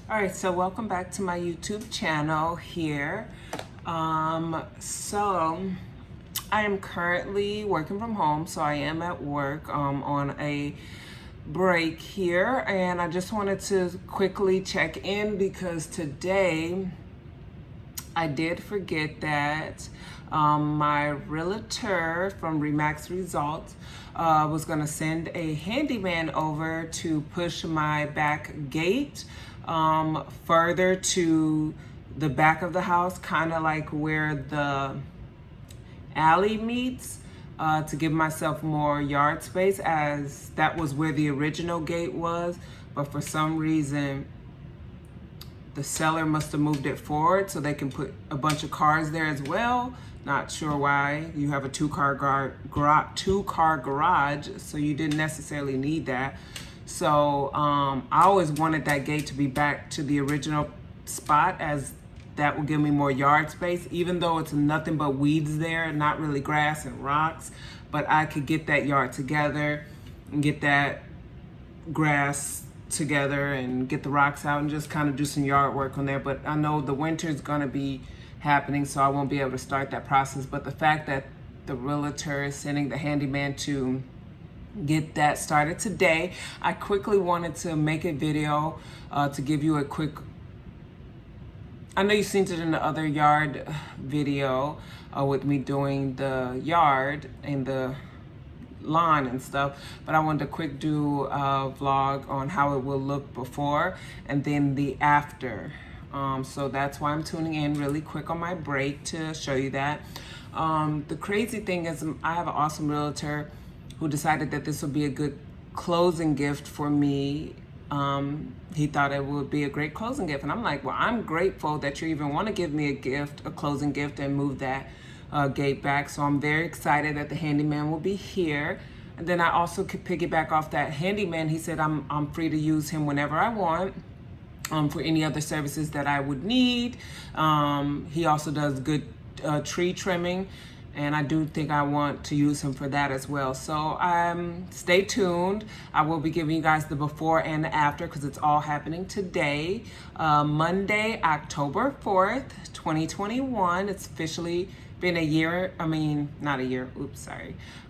All right, so welcome back to my YouTube channel here. So I am currently working from home, so I am at work on a break here, and I just wanted to quickly check in because today I did forget that my realtor from Remax Results was going to send a handyman over to push my back gate further to the back of the house, kind of like where the alley meets, to give myself more yard space, as that was where the original gate was. But for some reason, the seller must have moved it forward so they can put a bunch of cars there as well. Not sure why. You have a two-car garage, so you didn't necessarily need that. So I always wanted that gate to be back to the original spot, as that will give me more yard space, even though it's nothing but weeds there, not really grass and rocks. But I could get that yard together and get that grass together and get the rocks out and just kind of do some yard work on there. But I know the winter is going to be happening, so I won't be able to start that process. But the fact that the realtor is sending the handyman to get that started today, I quickly wanted to make a video to give you a quick, I know you've seen it in the other yard video with me doing the yard and the lawn and stuff, but I wanted to quick do a vlog on how it will look before and then the after. So that's why I'm tuning in really quick on my break to show you that. The crazy thing is, I have an awesome realtor who decided that this would be a good closing gift for me. He thought it would be a great closing gift, and I'm like, well, I'm grateful that you even want to give me a gift, a closing gift, and move that gate back. So I'm very excited that the handyman will be here. And then I also could piggyback off that handyman. He said I'm free to use him whenever I want for any other services that I would need. He also does good tree trimming, and I do think I want to use him for that as well. So stay tuned. I will be giving you guys the before and the after, because it's all happening today, Monday, October 4th, 2021. It's officially been a year, not a year,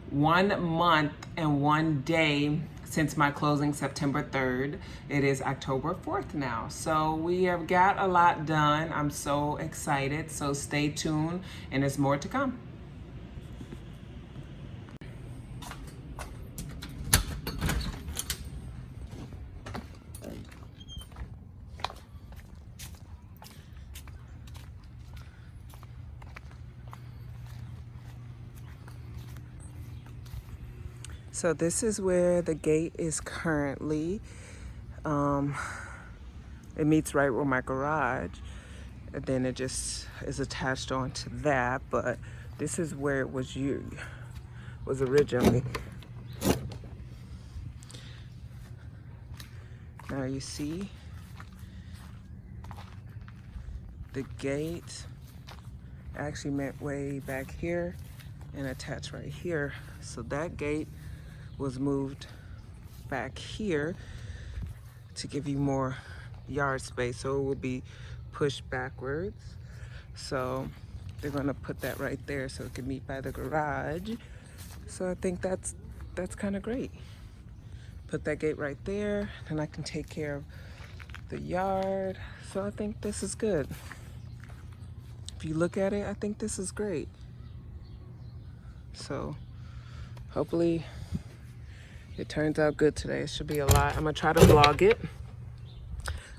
1 month and 1 day since my closing, September 3rd. It is October 4th now. So we have got a lot done. I'm so excited. So stay tuned, and there's more to come. So this is where the gate is currently. It meets right with my garage, and then it just is attached onto that. But this is where it was originally. Now you see the gate actually went way back here and attached right here. So that gate was moved back here to give you more yard space, so it will be pushed backwards. So they're gonna put that right there so it can meet by the garage. So I think that's kind of great. Put that gate right there, and I can take care of the yard. So I think this is good. If you look at it, I think this is great. So hopefully it turns out good today. It should be a lot. I'm gonna try to vlog it,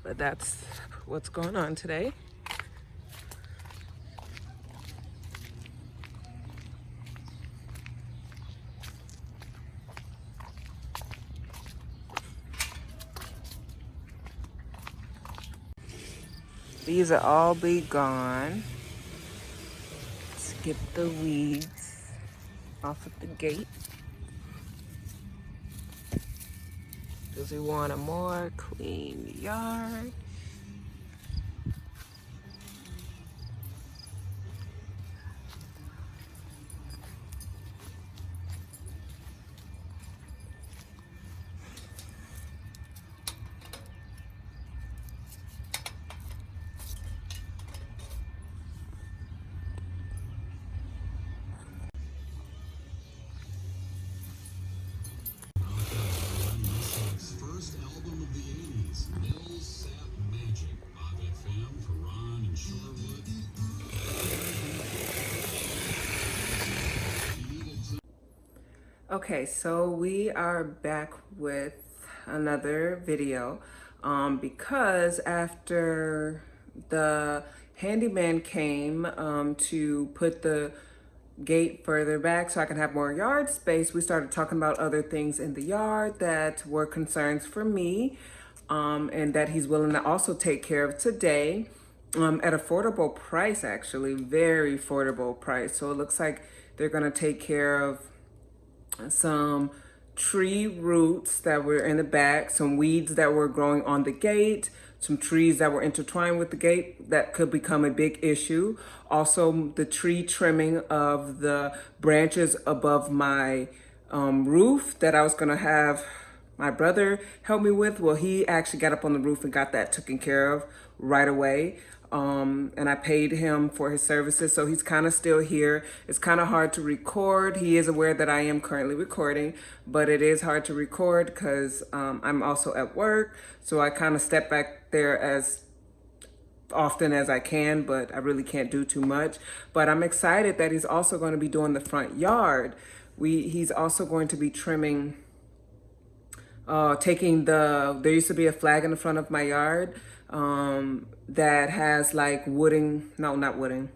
but that's what's going on today. These are all be gone. Skip the weeds off of the gate, because we want a more clean yard. Okay, so we are back with another video because after the handyman came to put the gate further back so I can have more yard space, we started talking about other things in the yard that were concerns for me, and that he's willing to also take care of today at affordable price, actually, very affordable price. So it looks like they're gonna take care of some tree roots that were in the back, some weeds that were growing on the gate, some trees that were intertwined with the gate that could become a big issue. Also, the tree trimming of the branches above my roof that I was gonna have my brother help me with. Well, he actually got up on the roof and got that taken care of right away. And I paid him for his services, so he's kind of still here. It's kind of hard to record. He is aware that I am currently recording, but it is hard to record because I'm also at work. So I kind of step back there as often as I can, but I really can't do too much. But I'm excited that he's also going to be doing the front yard. He's also going to be trimming, there used to be a flag in the front of my yard that has like not wooden,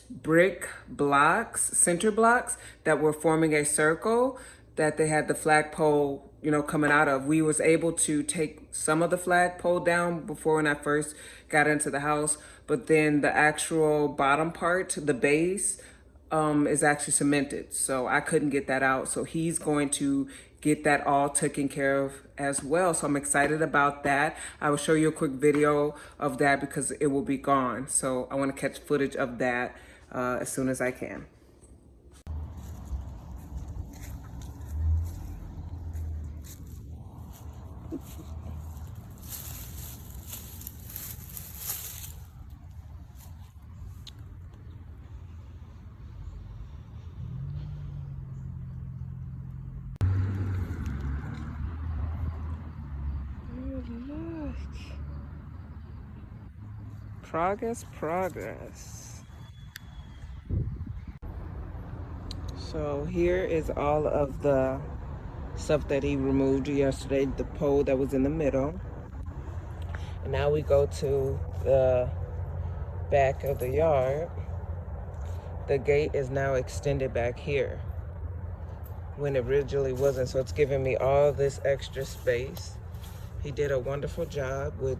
brick blocks, center blocks that were forming a circle that they had the flagpole, coming out of. We was able to take some of the flagpole down before when I first got into the house, but then the actual bottom part, the base, is actually cemented. So I couldn't get that out. So he's going to get that all taken care of as well. So I'm excited about that. I will show you a quick video of that because it will be gone. So I want to catch footage of that as soon as I can. Look. Progress. So here is all of the stuff that he removed yesterday, the pole that was in the middle. And now we go to the back of the yard. The gate is now extended back here when it originally wasn't, so it's giving me all this extra space. He did a wonderful job with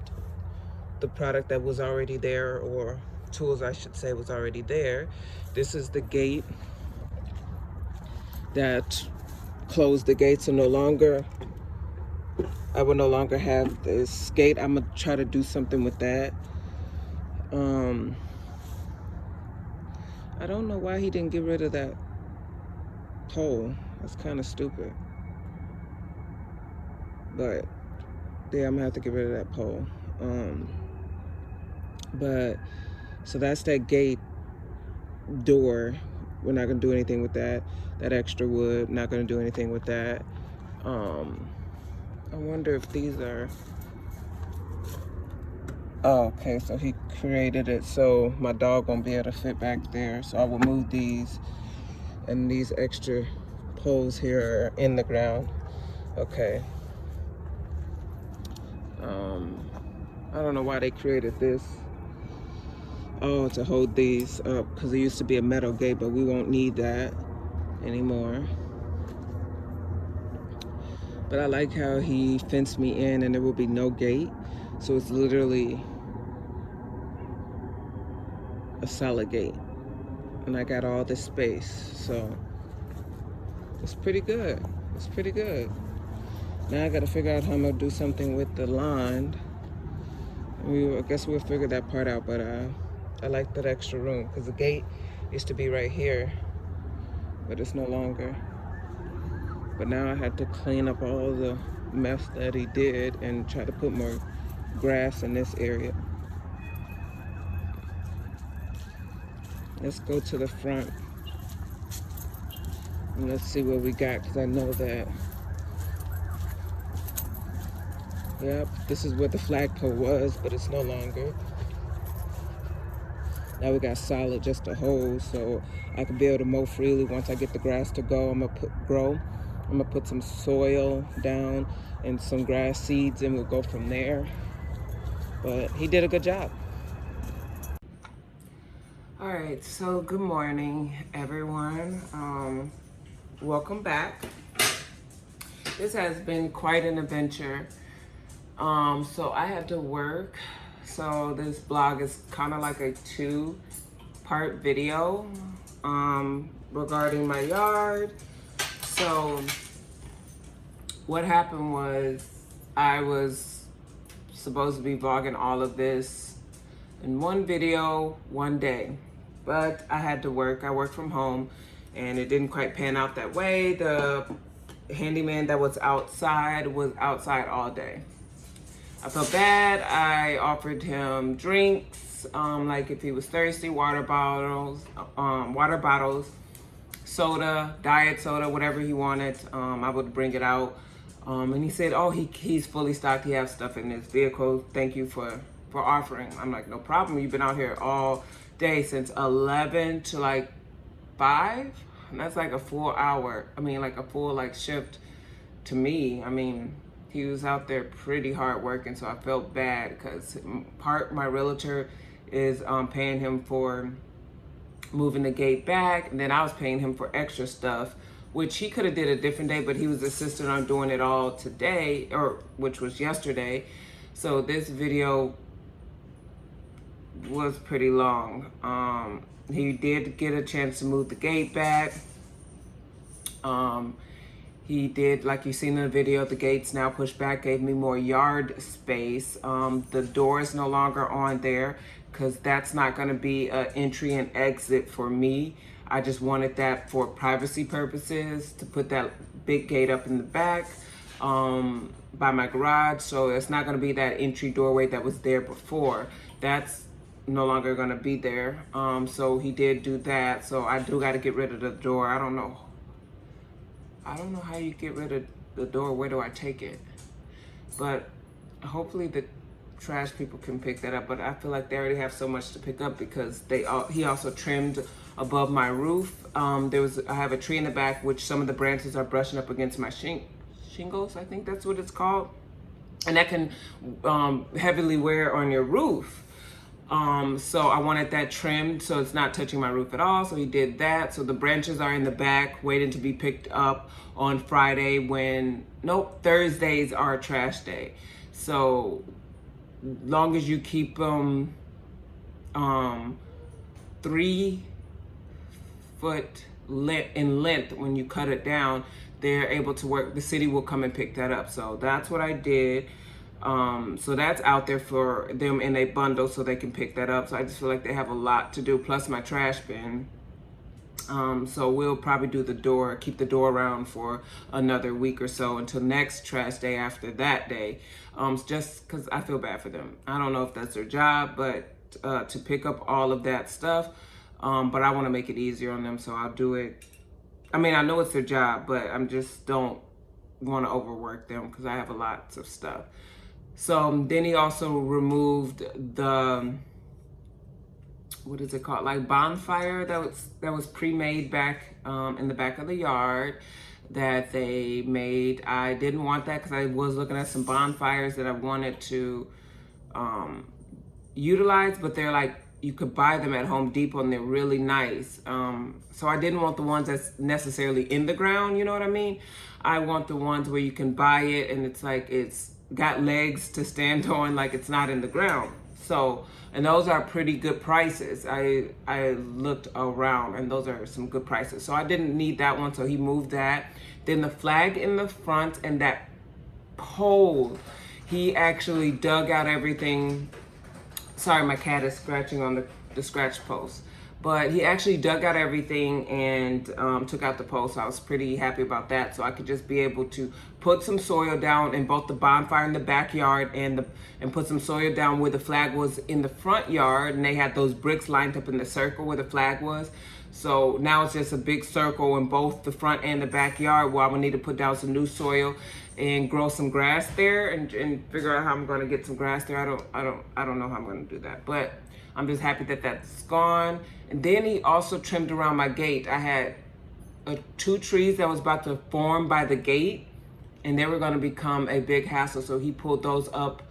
the product that was already there, or tools I should say was already there. This is the gate that closed the gate, so I will no longer have this gate. I'm gonna try to do something with that. I don't know why he didn't get rid of that pole. That's kind of stupid. But yeah, I'm gonna have to get rid of that pole. But so that's that gate door. We're not gonna do anything with that. That extra wood, not gonna do anything with that. I wonder if these are, oh, okay, so he created it so my dog won't be able to fit back there. So I will move these, and these extra poles here are in the ground. Okay. I don't know why they created this. Oh, to hold these up, because it used to be a metal gate, but we won't need that anymore. But I like how he fenced me in and there will be no gate. So it's literally a solid gate. And I got all this space. So it's pretty good. It's pretty good. Now I gotta figure out how I'm gonna do something with the lawn. I guess we'll figure that part out, but I like that extra room because the gate used to be right here, but it's no longer. But now I had to clean up all the mess that he did and try to put more grass in this area. Let's go to the front and let's see what we got, because I know that, yep, this is where the flagpole was, but it's no longer. Now we got solid, just a hose, so I can be able to mow freely. Once I get the grass to go, I'm gonna put some soil down and some grass seeds, and we'll go from there. But he did a good job. All right, so good morning, everyone. Welcome back. This has been quite an adventure. So I had to work. So this blog is kind of like a two-part video regarding my yard. So what happened was I was supposed to be vlogging all of this in one video, one day. But I had to work. I worked from home and it didn't quite pan out that way. The handyman that was outside all day. I felt bad. I offered him drinks, like if he was thirsty, water bottles, soda, diet soda, whatever he wanted. I would bring it out. And he said, oh, he's fully stocked. He has stuff in his vehicle. Thank you for offering. I'm like, no problem. You've been out here all day since 11 to like 5. And that's like a full hour. I mean, like a full shift to me. I mean, he was out there pretty hard working, so I felt bad because my realtor is paying him for moving the gate back, and then I was paying him for extra stuff, which he could have did a different day, but he was insistent on doing it all today, which was yesterday. So this video was pretty long. He did get a chance to move the gate back. He did, like you've seen in the video, the gates now pushed back, gave me more yard space. The door is no longer on there because that's not going to be an entry and exit for me. I just wanted that for privacy purposes, to put that big gate up in the back by my garage. So it's not going to be that entry doorway that was there before. That's no longer going to be there. So he did do that. So I do got to get rid of the door. I don't know how you get rid of the door. Where do I take it? But hopefully the trash people can pick that up. But I feel like they already have so much to pick up because he also trimmed above my roof. I have a tree in the back, which some of the branches are brushing up against my shingles. I think that's what it's called. And that can heavily wear on your roof. So I wanted that trimmed so it's not touching my roof at all. So he did that. So the branches are in the back waiting to be picked up on Friday Thursdays are trash day. So long as you keep them 3 foot in length when you cut it down, they're able to work. The city will come and pick that up. So that's what I did. So that's out there for them in a bundle so they can pick that up. So I just feel like they have a lot to do, plus my trash bin. So we'll probably do the door, keep the door around for another week or so until next trash day after that day. Just because I feel bad for them. I don't know if that's their job, but to pick up all of that stuff. But I want to make it easier on them, so I'll do it. I mean, I know it's their job, but I just don't want to overwork them because I have lots of stuff. So then he also removed the, what is it called? Like bonfire that was pre-made back in the back of the yard that they made. I didn't want that because I was looking at some bonfires that I wanted to utilize, but they're like, you could buy them at Home Depot and they're really nice. So I didn't want the ones that's necessarily in the ground, you know what I mean? I want the ones where you can buy it and it's like it's got legs to stand on, like it's not in the ground. So, and those are pretty good prices. I looked around and those are some good prices. So I didn't need that one, so he moved that. Then the flag in the front and that pole, he actually dug out everything. Sorry, my cat is scratching on the scratch post. But he actually dug out everything and took out the post. So I was pretty happy about that. So I could just be able to put some soil down in both the bonfire in the backyard and put some soil down where the flag was in the front yard. And they had those bricks lined up in the circle where the flag was. So now it's just a big circle in both the front and the backyard where I would need to put down some new soil and grow some grass there and figure out how I'm going to get some grass there. I don't know how I'm going to do that. But I'm just happy that that's gone. And then he also trimmed around my gate. I had 2 trees that was about to form by the gate, and they were going to become a big hassle. So he pulled those up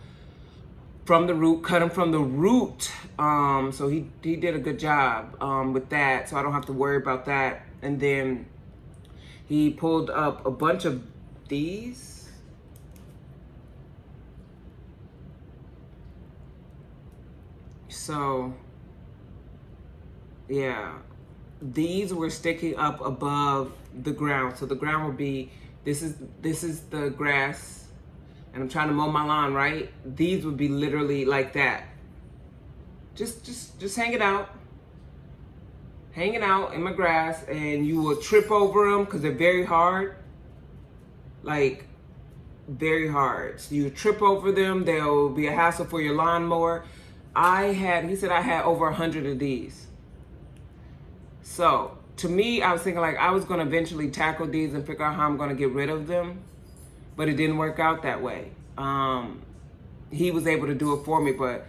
from the root, cut them from the root. So he did a good job with that, so I don't have to worry about that. And then he pulled up a bunch of these. So yeah, these were sticking up above the ground. So the ground would be, this is the grass, and I'm trying to mow my lawn, right? These would be literally like that. Just hanging out in my grass, and you will trip over them because they're very hard, like very hard. So you trip over them, they'll be a hassle for your lawnmower. He said I had over 100 of these. So to me, I was thinking like I was gonna eventually tackle these and figure out how I'm gonna get rid of them, but it didn't work out that way. He was able to do it for me, but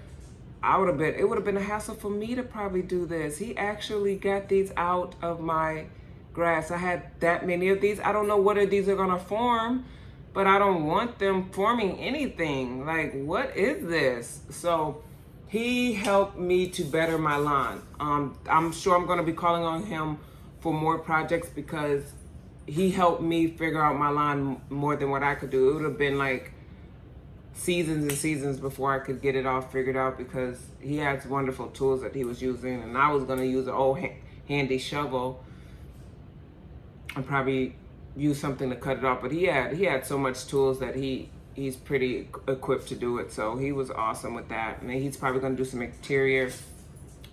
it would have been a hassle for me to probably do this. He actually got these out of my grass. I had that many of these. I don't know whether these are gonna form, but I don't want them forming anything. Like, what is this? So he helped me to better my lawn. I'm sure I'm gonna be calling on him for more projects because he helped me figure out my lawn more than what I could do. It would have been like seasons and seasons before I could get it all figured out because he has wonderful tools that he was using, and I was gonna use an old handy shovel and probably use something to cut it off. But he had so much tools that he's pretty equipped to do it. So he was awesome with that. And he's probably gonna do some interior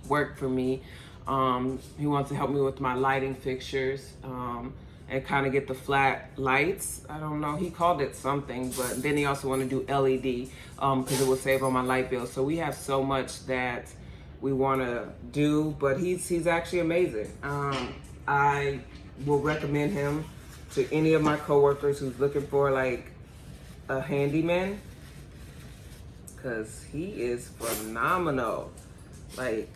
work for me. He wants to help me with my lighting fixtures and kind of get the flat lights. I don't know, he called it something, but then he also want to do LED because it will save on my light bill. So we have so much that we want to do, but he's actually amazing. I will recommend him to any of my coworkers who's looking for like a handyman, because he is phenomenal. Like,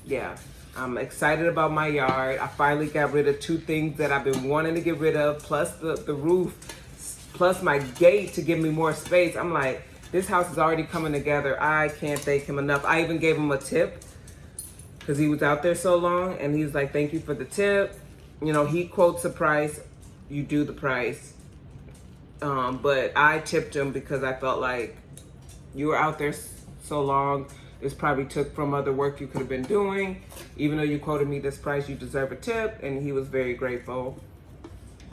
yeah, I'm excited about my yard. I finally got rid of 2 things that I've been wanting to get rid of, plus the roof, plus my gate to give me more space. I'm like, this house is already coming together. I can't thank him enough. I even gave him a tip because he was out there so long, and he's like, thank you for the tip. You know, he quotes the price, you do the price. But I tipped him because I felt like you were out there so long. This probably took from other work you could have been doing. Even though you quoted me this price, you deserve a tip. And he was very grateful.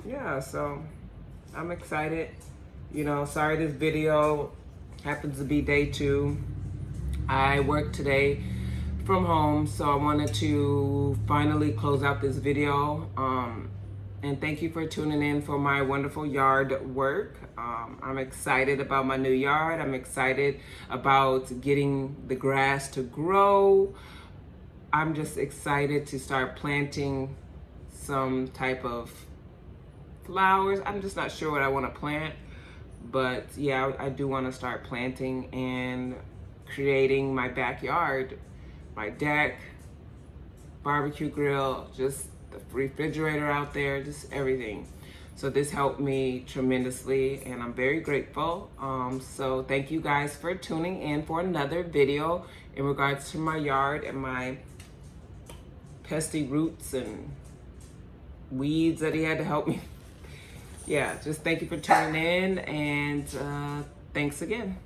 Yeah, so I'm excited. You know, sorry this video happens to be day 2. I worked today from home, so I wanted to finally close out this video. And thank you for tuning in for my wonderful yard work. I'm excited about my new yard. I'm excited about getting the grass to grow. I'm just excited to start planting some type of flowers. I'm just not sure what I want to plant, but yeah, I do want to start planting and creating my backyard, my deck, barbecue grill, just the refrigerator out there, just everything. So this helped me tremendously, and I'm very grateful. So thank you guys for tuning in for another video in regards to my yard and my pesky roots and weeds that he had to help me. Yeah, just thank you for tuning in, and thanks again.